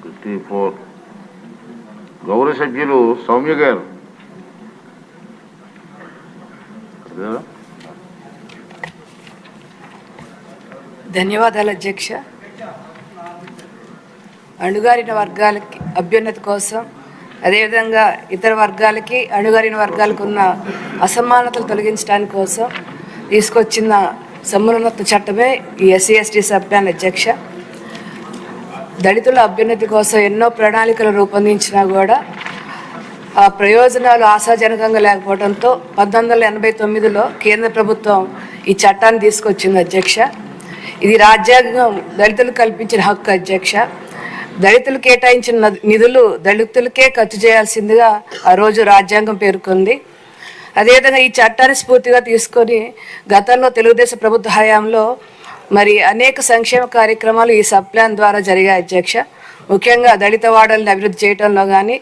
54 గౌరవ సభ్యులు సౌమ్య గారు. ధన్యవాదాలు అధ్యక్ష. అణుగారిన వర్గాలకి అభ్యున్నతి కోసం, అదేవిధంగా ఇతర వర్గాలకి అణుగారిన వర్గాలకు ఉన్న అసమానతలు తొలగించడానికి కోసం తీసుకొచ్చిన సమున్నత చట్టమే ఈ ఎస్సీ ఎస్టీ సబ్ ప్లాన్ అధ్యక్ష. దళితుల అభ్యున్నతి కోసం ఎన్నో ప్రణాళికలు రూపొందించినా కూడా ఆ ప్రయోజనాలు ఆశాజనకంగా లేకపోవడంతో 1989లో కేంద్ర ప్రభుత్వం ఈ చట్టాన్ని తీసుకొచ్చింది అధ్యక్ష. ఇది రాజ్యాంగం దళితులకు కల్పించిన హక్కు అధ్యక్ష. దళితులు కేటాయించిన నిధులు దళితులకే ఖర్చు చేయాల్సిందిగా ఆ రోజు రాజ్యాంగం పేర్కొంది. అదేవిధంగా ఈ చట్టాన్ని స్ఫూర్తిగా తీసుకొని గతంలో తెలుగుదేశం ప్రభుత్వ హయాంలో మరి అనేక సంక్షేమ కార్యక్రమాలు ఈ సబ్ ప్లాన్ ద్వారా జరిగాయి అధ్యక్ష. ముఖ్యంగా దళిత వాడల్ని అభివృద్ధి చేయడంలో కానీ,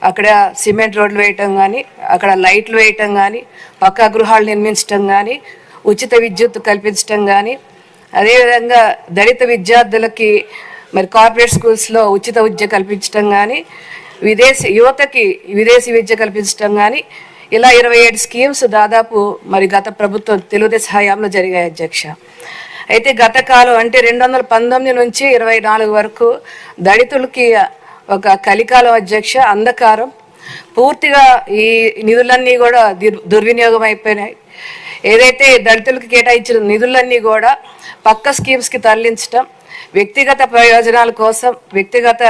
అక్కడ సిమెంట్ రోడ్లు వేయటం కానీ, అక్కడ లైట్లు వేయటం కానీ, పక్కా గృహాలు నిర్మించడం కానీ, ఉచిత విద్యుత్ కల్పించడం కానీ, అదేవిధంగా దళిత విద్యార్థులకి మరి కార్పొరేట్ స్కూల్స్లో ఉచిత విద్య కల్పించడం కానీ, యువతకి విదేశీ విద్య కల్పించడం కానీ, ఇలా 27 స్కీమ్స్ దాదాపు మరి గత ప్రభుత్వం తెలుగుదేశం హయాంలో జరిగాయి అధ్యక్ష. అయితే గత కాలం అంటే 2019 నుంచి 24 వరకు దళితులకి ఒక కలికాలం అధ్యక్ష, అంధకారం. పూర్తిగా ఈ నిధులన్నీ కూడా దుర్వినియోగం అయిపోయినాయి. ఏదైతే దళితులకు కేటాయించిన నిధులన్నీ కూడా పక్క స్కీమ్స్కి తరలించడం, వ్యక్తిగత ప్రయోజనాల కోసం, వ్యక్తిగత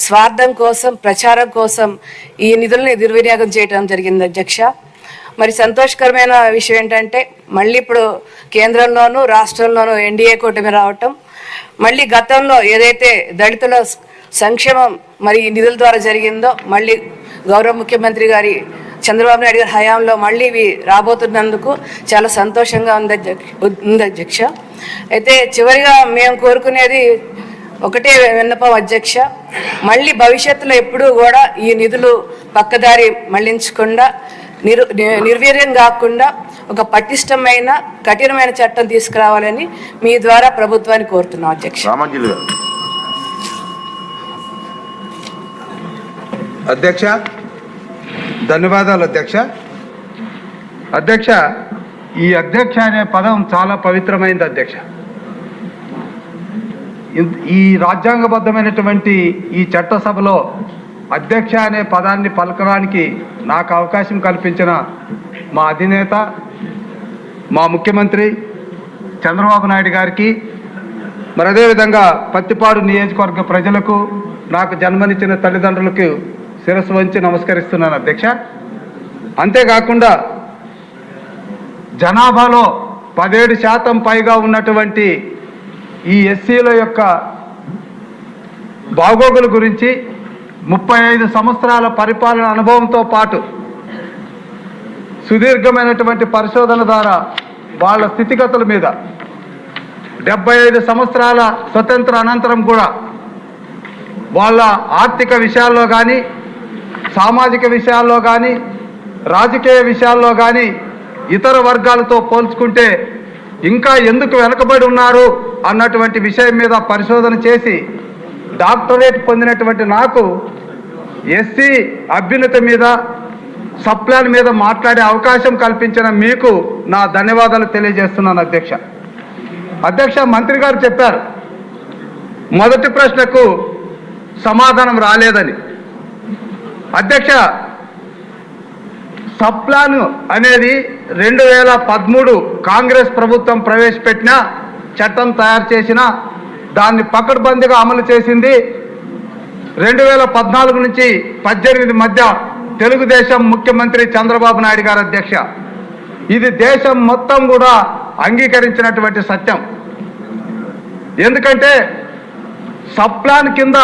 స్వార్థం కోసం, ప్రచారం కోసం ఈ నిధుల్ని దుర్వినియోగం చేయడం జరిగింది అధ్యక్ష. మరి సంతోషకరమైన విషయం ఏంటంటే మళ్ళీ ఇప్పుడు కేంద్రంలోనూ రాష్ట్రంలోనూ ఎన్డీఏ కూటమి రావటం, మళ్ళీ గతంలో ఏదైతే దళితుల సంక్షేమం మరి ఈ నిధుల ద్వారా జరిగిందో మళ్ళీ గౌరవ ముఖ్యమంత్రి గారి చంద్రబాబు నాయుడు గారి హయాంలో మళ్ళీ ఇవి రాబోతున్నందుకు చాలా సంతోషంగా ఉంది అధ్యక్ష. అయితే చివరిగా మేము కోరుకునేది ఒకటే విన్నపం అధ్యక్ష, మళ్ళీ భవిష్యత్తులో ఎప్పుడూ కూడా ఈ నిధులు పక్కదారి మళ్లించకుండా నిర్వీర్యం కాకుండా ఒక పటిష్టమైన కఠినమైన చట్టం తీసుకురావాలని మీ ద్వారా ప్రభుత్వాన్ని కోరుతున్నాం అధ్యక్ష. అధ్యక్ష ధన్యవాదాలు అధ్యక్ష. అధ్యక్ష, ఈ అధ్యక్ష అనే పదం చాలా పవిత్రమైనది అధ్యక్ష. ఈ రాజ్యాంగబద్ధమైనటువంటి ఈ చట్టసభలో అధ్యక్ష అనే పదాన్ని పలకడానికి నాకు అవకాశం కల్పించిన మా అధినేత, మా ముఖ్యమంత్రి చంద్రబాబు నాయుడు గారికి, మరి అదేవిధంగా పత్తిపాడు నియోజకవర్గ ప్రజలకు, నాకు జన్మనిచ్చిన తల్లిదండ్రులకు శిరస్సు వంచి నమస్కరిస్తున్నాను అధ్యక్ష. అంతేకాకుండా జనాభాలో 17% పైగా ఉన్నటువంటి ఈ ఎస్సీల యొక్క బాగోగుల గురించి 35 సంవత్సరాల పరిపాలన అనుభవంతో పాటు సుదీర్ఘమైనటువంటి పరిశోధన ద్వారా వాళ్ళ స్థితిగతుల మీద 75 సంవత్సరాల స్వతంత్ర అనంతరం కూడా వాళ్ళ ఆర్థిక విషయాల్లో కానీ, సామాజిక విషయాల్లో కానీ, రాజకీయ విషయాల్లో కానీ ఇతర వర్గాలతో పోల్చుకుంటే ఇంకా ఎందుకు వెనకబడి ఉన్నారు అన్నటువంటి విషయం మీద పరిశోధన చేసి డాక్టరేట్ పొందినటువంటి నాకు ఎస్సీ అభ్యున్నతి మీద, సబ్ ప్లాన్ మీద మాట్లాడే అవకాశం కల్పించిన మీకు నా ధన్యవాదాలు తెలియజేస్తున్నాను అధ్యక్ష. అధ్యక్ష, మంత్రి గారు చెప్పారు మొదటి ప్రశ్నకు సమాధానం రాలేదని. అధ్యక్ష, సబ్ ప్లాన్ అనేది 2013 కాంగ్రెస్ ప్రభుత్వం ప్రవేశపెట్టిన చట్టం తయారు చేసిన, దాన్ని పకడ్బందీగా అమలు చేసింది 2014 నుంచి 18 మధ్య తెలుగుదేశం ముఖ్యమంత్రి చంద్రబాబు నాయుడు గారు అధ్యక్ష. ఇది దేశం మొత్తం కూడా అంగీకరించినటువంటి సత్యం. ఎందుకంటే సబ్ ప్లాన్ కింద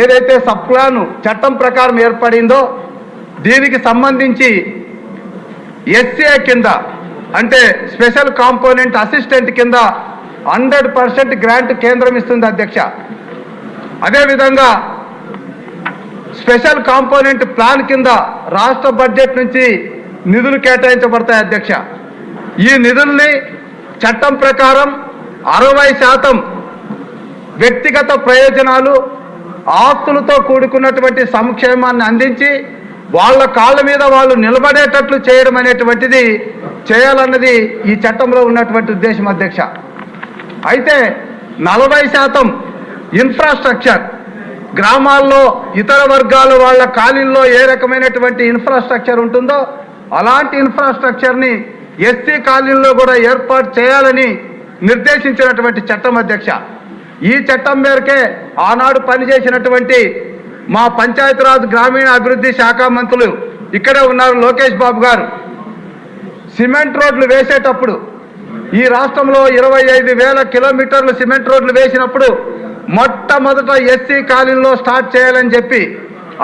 ఏదైతే సబ్ ప్లాన్ చట్టం ప్రకారం ఏర్పడిందో దీనికి సంబంధించి ఎస్సీఏ కింద అంటే స్పెషల్ కాంపోనెంట్ అసిస్టెంట్ కింద 100% గ్రాంట్ కేంద్రం ఇస్తుంది అధ్యక్ష. అదేవిధంగా స్పెషల్ కాంపోనెంట్ ప్లాన్ కింద రాష్ట్ర బడ్జెట్ నుంచి నిధులు కేటాయించబడతాయి అధ్యక్ష. ఈ నిధుల్ని చట్టం ప్రకారం 60% వ్యక్తిగత ప్రయోజనాలు, ఆస్తులతో కూడుకున్నటువంటి సంక్షేమాన్ని అందించి వాళ్ళ కాళ్ళ మీద వాళ్ళు నిలబడేటట్లు చేయడం అనేటువంటిది చేయాలన్నది ఈ చట్టంలో ఉన్నటువంటి ఉద్దేశం అధ్యక్ష. అయితే 40% ఇన్ఫ్రాస్ట్రక్చర్ గ్రామాల్లో ఇతర వర్గాల వాళ్ళ కాలనీల్లో ఏ రకమైనటువంటి ఇన్ఫ్రాస్ట్రక్చర్ ఉంటుందో అలాంటి ఇన్ఫ్రాస్ట్రక్చర్ని ఎస్సీ కాలనీల్లో కూడా ఏర్పాటు చేయాలని నిర్దేశించినటువంటి చట్టం అధ్యక్ష. ఈ చట్టం మేరకే ఆనాడు పనిచేసినటువంటి మా పంచాయతీరాజ్ గ్రామీణ అభివృద్ధి శాఖ మంత్రులు ఇక్కడే ఉన్నారు, లోకేష్ బాబు గారు. సిమెంట్ రోడ్లు వేసేటప్పుడు ఈ రాష్ట్రంలో 25,000 కిలోమీటర్లు సిమెంట్ రోడ్లు వేసినప్పుడు మొట్టమొదట ఎస్సీ కాలనీలో స్టార్ట్ చేయాలని చెప్పి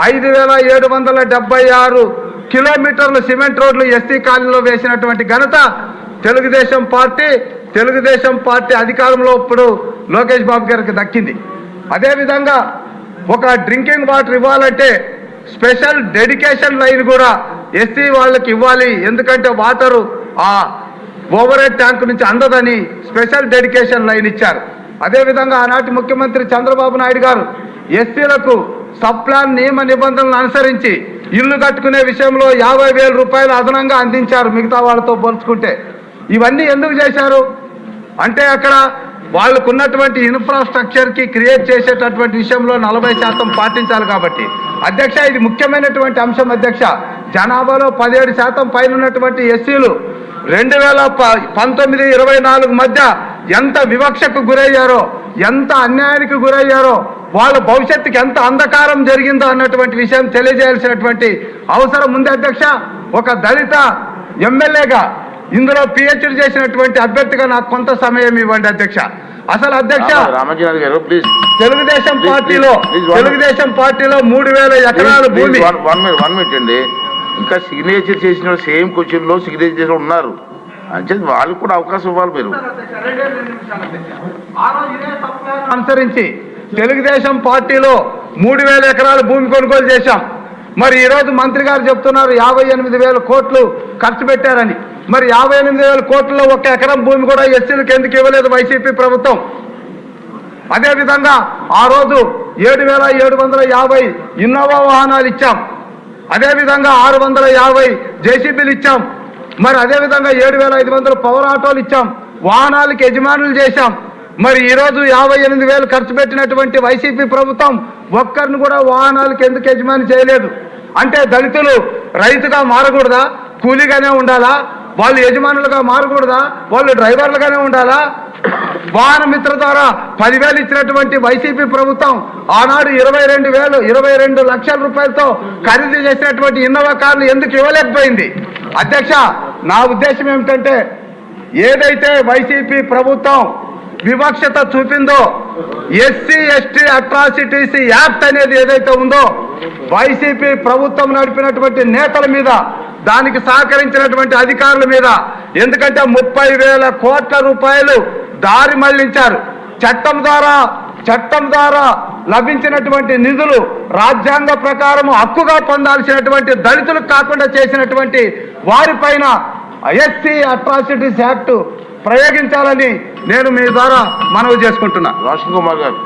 5,776 కిలోమీటర్లు సిమెంట్ రోడ్లు ఎస్సీ కాలనీలో వేసినటువంటి ఘనత తెలుగుదేశం పార్టీ అధికారంలో ఇప్పుడు లోకేష్ బాబు గారికి దక్కింది. అదేవిధంగా ఒక డ్రింకింగ్ వాటర్ ఇవ్వాలంటే స్పెషల్ డెడికేషన్ లైన్ కూడా ఎస్సీ వాళ్ళకి ఇవ్వాలి, ఎందుకంటే వాటరు ఆ ఓవర్ హెడ్ ట్యాంక్ నుంచి అందదని స్పెషల్ డెడికేషన్ లైన్ ఇచ్చారు. అదేవిధంగా ఆనాటి ముఖ్యమంత్రి చంద్రబాబు నాయుడు గారు ఎస్సీలకు సబ్ ప్లాన్ నియమ నిబంధనలను అనుసరించి ఇల్లు కట్టుకునే విషయంలో 50,000 రూపాయలు అదనంగా అందించారు మిగతా వాళ్ళతో పోల్చుకుంటే. ఇవన్నీ ఎందుకు చేశారు అంటే అక్కడ వాళ్ళకు ఉన్నటువంటి ఇన్ఫ్రాస్ట్రక్చర్కి క్రియేట్ చేసేటటువంటి విషయంలో 40% పాటించాలి కాబట్టి. అధ్యక్ష, ఇది ముఖ్యమైనటువంటి అంశం అధ్యక్ష. జనాభాలో 17% పైన ఉన్నటువంటి ఎస్సీలు 2019-24 మధ్య ఎంత వివక్షకు గురయ్యారో, ఎంత అన్యాయానికి గురయ్యారో, వాళ్ళ భవిష్యత్తుకి ఎంత అంధకారం జరిగిందో అన్నటువంటి విషయం తెలియజేయాల్సినటువంటి అవసరం ఉంది అధ్యక్ష. ఒక దళిత ఎమ్మెల్యేగా ఇందులో పిహెచ్డి చేసినటువంటి అభ్యర్థిగా నాకు కొంత సమయం ఇవ్వండి అధ్యక్ష. అసలు అధ్యక్ష, రామజీనాథ్ గారు ప్లీజ్. తెలుగుదేశం పార్టీలో 3,000 ఎకరాల భూమి. 1 minute అండి. ఇంకా సిగ్నేచర్ చేసిన సేమ్ క్వశ్చన్ లో సిగ్నేచర్ చేసిన ఉన్నారు అంటే వాళ్ళకి కూడా అవకాశం ఇవ్వాలి మీరు. అనుసరించి తెలుగుదేశం పార్టీలో 3,000 ఎకరాల భూమి కొనుగోలు చేశాం. మరి ఈరోజు మంత్రి గారు చెప్తున్నారు 58,000 కోట్లు ఖర్చు పెట్టారని. మరి 58,000 కోట్లలో 1 ఎకరం భూమి కూడా ఎస్సీలకు ఎందుకు ఇవ్వలేదు వైసీపీ ప్రభుత్వం? అదేవిధంగా ఆ రోజు 7,750 ఇన్నోవా వాహనాలు ఇచ్చాం. అదేవిధంగా 650 జేసీబీలు ఇచ్చాం. మరి అదేవిధంగా 7,500 పవర్ ఆటోలు ఇచ్చాం. వాహనాలకు యజమానులు చేశాం. మరి ఈరోజు 58,000 ఖర్చు పెట్టినటువంటి వైసీపీ ప్రభుత్వం ఒక్కరిని కూడా వాహనాలకు ఎందుకు యజమాని చేయలేదు? అంటే దళితులు రైతుగా మారకూడదా? కూలీగానే ఉండాలా? వాళ్ళు యజమానులుగా మారకూడదా? వాళ్ళు డ్రైవర్లుగానే ఉండాలా? వాహన మిత్ర ద్వారా 10,000 ఇచ్చినటువంటి వైసీపీ ప్రభుత్వం ఆనాడు 22 లక్షల రూపాయలతో ఖరీదు చేసినటువంటి ఇన్నోవా కార్లు ఎందుకు ఇవ్వలేకపోయింది? అధ్యక్ష, నా ఉద్దేశం ఏమిటంటే ఏదైతే వైసీపీ ప్రభుత్వం వివక్షత చూపిందో, ఎస్సీ ఎస్టీ అట్రాసిటీస్ యాక్ట్ అనేది ఏదైతే ఉందో, వైసీపీ ప్రభుత్వం నడిపినటువంటి నేతల మీద, దానికి సహకరించినటువంటి అధికారుల మీద, ఎందుకంటే 30,000 కోట్ల రూపాయలు దారి మళ్లించారు. చట్టం ద్వారా లభించినటువంటి నిధులు రాజ్యాంగ ప్రకారం హక్కుగా పొందాల్సినటువంటి దళితులకు కాకుండా చేసినటువంటి వారిపైన ఎస్సీ అట్రాసిటీస్ యాక్ట్ ప్రయోగించాలని నేను మీ ద్వారా మనవి చేసుకుంటున్నా. రోషన్ కుమార్ గారు.